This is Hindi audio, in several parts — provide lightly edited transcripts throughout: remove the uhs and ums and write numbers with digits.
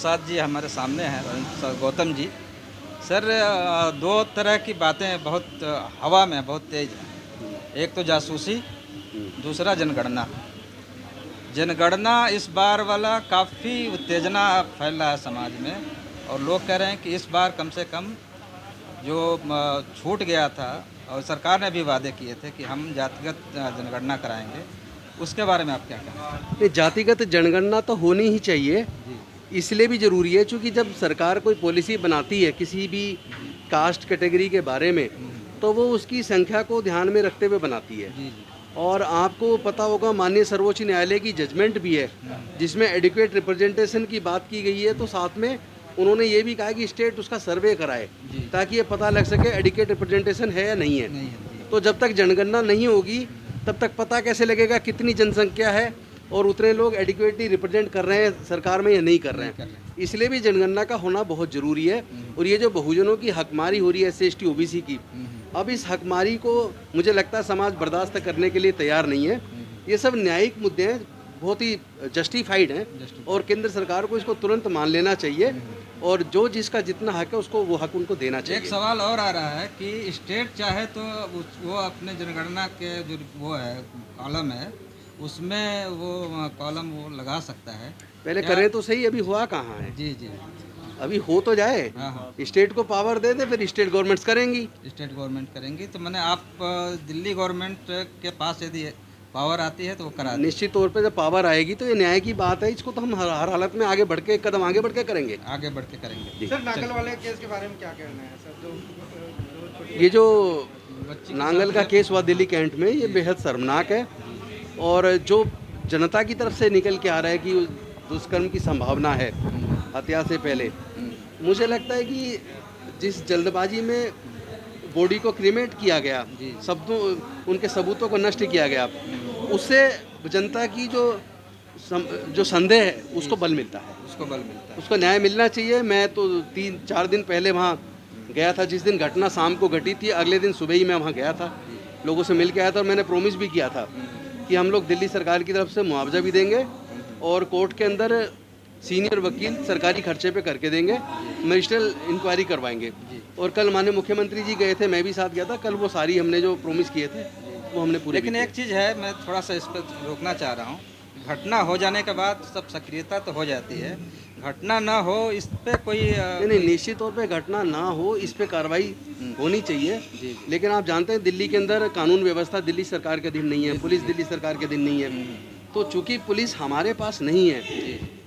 प्रसाद जी हमारे सामने हैं, सर गौतम जी। सर दो तरह की बातें बहुत हवा में बहुत तेज हैं। एक तो जासूसी, दूसरा जनगणना। जनगणना इस बार वाला काफ़ी उत्तेजना फैल रहा है समाज में, और लोग कह रहे हैं कि इस बार कम से कम जो छूट गया था, और सरकार ने भी वादे किए थे कि हम जातिगत जनगणना कराएंगे, उसके बारे में आप क्या कहें? नहीं, जातिगत जनगणना तो होनी ही चाहिए। जी इसलिए भी ज़रूरी है क्योंकि जब सरकार कोई पॉलिसी बनाती है किसी भी कास्ट कैटेगरी के बारे में, तो वो उसकी संख्या को ध्यान में रखते हुए बनाती है। जी जी। और आपको पता होगा माननीय सर्वोच्च न्यायालय की जजमेंट भी है जिसमें एडिक्वेट रिप्रेजेंटेशन की बात की गई है। तो साथ में उन्होंने ये भी कहा कि स्टेट उसका सर्वे कराए जी। ताकि ये पता लग सके एडिक्वेट रिप्रेजेंटेशन है या नहीं है। नहीं है जी। तो जब तक जनगणना नहीं होगी तब तक पता कैसे लगेगा कितनी जनसंख्या है और उतने लोग एडिक्वेटली रिप्रेजेंट कर रहे हैं सरकार में या नहीं कर रहे नहीं कर हैं। रहे इसलिए भी जनगणना का होना बहुत ज़रूरी है। और ये जो बहुजनों की हकमारी हो रही है SC ST OBC की, अब इस हकमारी को मुझे लगता है समाज बर्दाश्त करने के लिए तैयार नहीं है। ये सब न्यायिक मुद्दे हैं, बहुत ही जस्टिफाइड हैं और केंद्र सरकार को इसको तुरंत मान लेना चाहिए और जो जिसका जितना हक है उसको वो हक उनको देना एक चाहिए। सवाल और आ रहा है कि स्टेट चाहे तो वो अपने जनगणना के जो वो है कॉलम है, उसमें वो कॉलम वो लगा सकता है। पहले क्या- करें तो सही, अभी हुआ कहाँ है? जी जी। अभी हो तो जाए, हाँ हाँ। स्टेट को पावर दे दे, फिर स्टेट गवर्नमेंट्स करेंगी। स्टेट गवर्नमेंट करेंगी तो मैंने आप दिल्ली गवर्नमेंट के पास यदि पावर आती है तो वो करा दें। निश्चित तौर पे जब पावर आएगी तो ये न्याय की बात है, इसको तो हम हर हालत में आगे बढ़ के कदम आगे बढ़ के करेंगे। आगे बढ़ के करेंगे। जी। सर नागल वाले केस के बारे में क्या कहना है सर? जो ये जो बच्ची के नांगल का साथ- केस हुआ दिल्ली कैंट में, ये बेहद शर्मनाक है और जो जनता की तरफ से निकल के आ रहा है कि दुष्कर्म की संभावना है हत्या से पहले, मुझे लगता है कि जिस जल्दबाजी में बॉडी को क्रीमेट किया गया, जी। शब्दों उनके सबूतों को नष्ट किया गया, उससे जनता की जो संदेह है उसको बल मिलता है, उसको बल मिलता है। उसको न्याय मिलना चाहिए। मैं तो 3-4 दिन पहले वहाँ गया था, जिस दिन घटना शाम को घटी थी अगले दिन सुबह ही मैं वहाँ गया था, लोगों से मिल के आया था और मैंने प्रॉमिस भी किया था कि हम लोग दिल्ली सरकार की तरफ से मुआवजा भी देंगे और कोर्ट के अंदर सीनियर वकील सरकारी खर्चे पे करके देंगे, मजिस्ट्रियल इंक्वायरी करवाएंगे। और कल माननीय मुख्यमंत्री जी गए थे, मैं भी साथ गया था, कल वो सारी हमने जो प्रॉमिस किए थे वो हमने पूरे लेकिन एक चीज़ है, मैं थोड़ा सा इस पर रोकना चाह रहा हूँ। घटना हो जाने के बाद सब सक्रियता तो हो जाती है, घटना ना हो इस पे कोई नहीं, निश्चित तौर पे घटना ना हो इस पे कार्रवाई होनी चाहिए। जी। लेकिन आप जानते हैं दिल्ली के अंदर कानून व्यवस्था दिल्ली सरकार के अधीन नहीं है, पुलिस दिल्ली सरकार के अधीन नहीं है। तो चूंकि पुलिस हमारे पास नहीं है,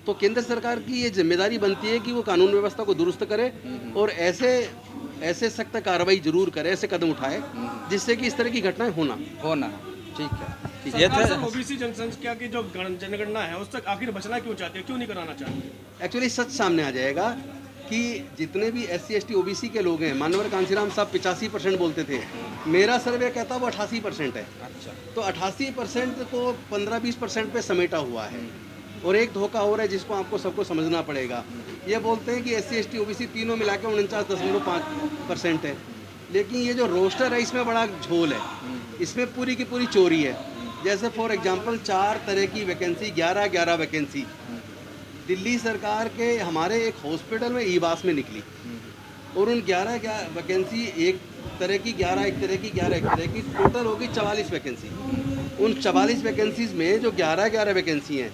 तो केंद्र सरकार की ये जिम्मेदारी बनती है कि वो कानून व्यवस्था को दुरुस्त करे और ऐसे सख्त कार्रवाई जरूर करे, ऐसे कदम उठाए जिससे कि इस तरह की घटनाएं होना। ठीक है। ये सरकार से था ओबीसी जनसंख्या की जो जनगणना है उस तक आखिर बचना क्यों चाहती है, क्यों नहीं कराना चाहती? एक्चुअली सच सामने आ जाएगा कि जितने भी SC ST OBC के लोग हैं, मानवर कांसीराम साहब 85% बोलते थे, मेरा सर्वे कहता वो 88% है। अच्छा। तो 88% को 15-20% पे समेटा हुआ है। और एक धोखा हो रहा है जिसको आपको सबको समझना पड़ेगा। ये बोलते हैं कि SC ST OBC तीनों मिला के 49.5% है, लेकिन ये जो रोस्टर है इसमें बड़ा झोल है, इसमें पूरी की पूरी चोरी है। जैसे फॉर एग्जांपल 4 तरह की वैकेंसी, 11 वैकेंसी दिल्ली सरकार के हमारे एक हॉस्पिटल में ईवास में निकली और उन 11 वैकेंसी, एक तरह की 11, एक तरह की 11, एक तरह की, टोटल होगी 44 वैकेंसी। उन 44 वैकेंसीज में जो 11 वैकेंसी हैं,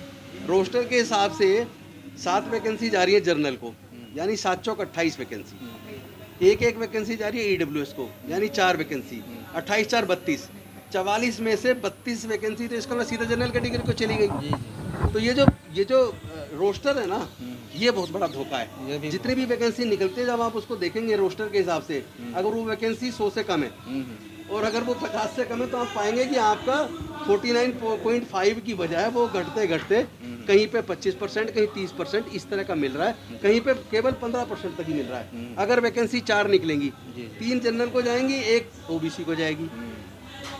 रोस्टर के हिसाब से 7 वैकेंसी जा रही है जर्नल को, यानी 7 चौक 28 वैकेंसी। एक वैकेंसी जा रही है EWS को, यानी 4 वैकेंसी, 28-4 32। 44 में से 32 वैकेंसी तो इसका सीधा जनरल कैटेगरी को चली गई। तो ये जो रोस्टर है ना, ये बहुत बड़ा धोखा ये है। भी जितनी भी वैकेंसी निकलती है जब आप उसको देखेंगे रोस्टर के हिसाब से, अगर वो वैकेंसी 100 से कम है और अगर वो 50 से कम है तो आप पाएंगे कि आपका 49.5 की बजाय वो घटते घटते कहीं पे 25%, कहीं 30% इस तरह का मिल रहा है, कहीं पे केवल 15% तक ही मिल रहा है। अगर वैकेंसी 4 निकलेंगी, 3 जनरल को जाएंगी, 1 OBC को जाएगी,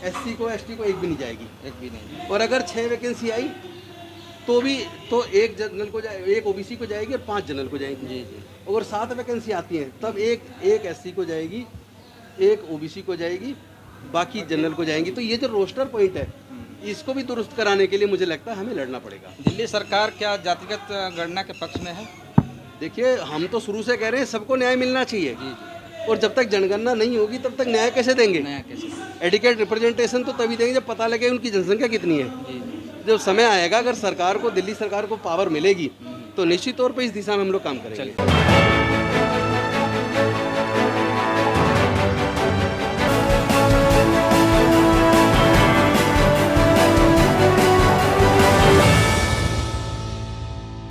SC को ST को 1 भी नहीं जाएगी। एक भी नहीं। और अगर 6 वैकेंसी आई तो 1 जनरल को जाए, 1 OBC को जाएगी और 5 जनरल को जाएगी। जी जी। अगर 7 वैकेंसी आती हैं तब एक SC को जाएगी, 1 OBC को जाएगी, बाकी जनरल को जाएंगी। तो ये जो रोस्टर पॉइंट है इसको भी दुरुस्त कराने के लिए मुझे लगता है हमें लड़ना पड़ेगा। दिल्ली सरकार क्या जातिगत गणना के पक्ष में है? देखिए हम तो शुरू से कह रहे हैं सबको न्याय मिलना चाहिए, जी और जब तक जनगणना नहीं होगी तब तक न्याय कैसे देंगे? नया कैसे? एडिकेट रिप्रेजेंटेशन तो तभी देंगे जब पता लगे उनकी जनसंख्या कितनी है। जी जी जब समय आएगा, अगर सरकार को, दिल्ली सरकार को पावर मिलेगी तो निश्चित तौर पर इस दिशा में हम लोग काम करेंगे। चलिए।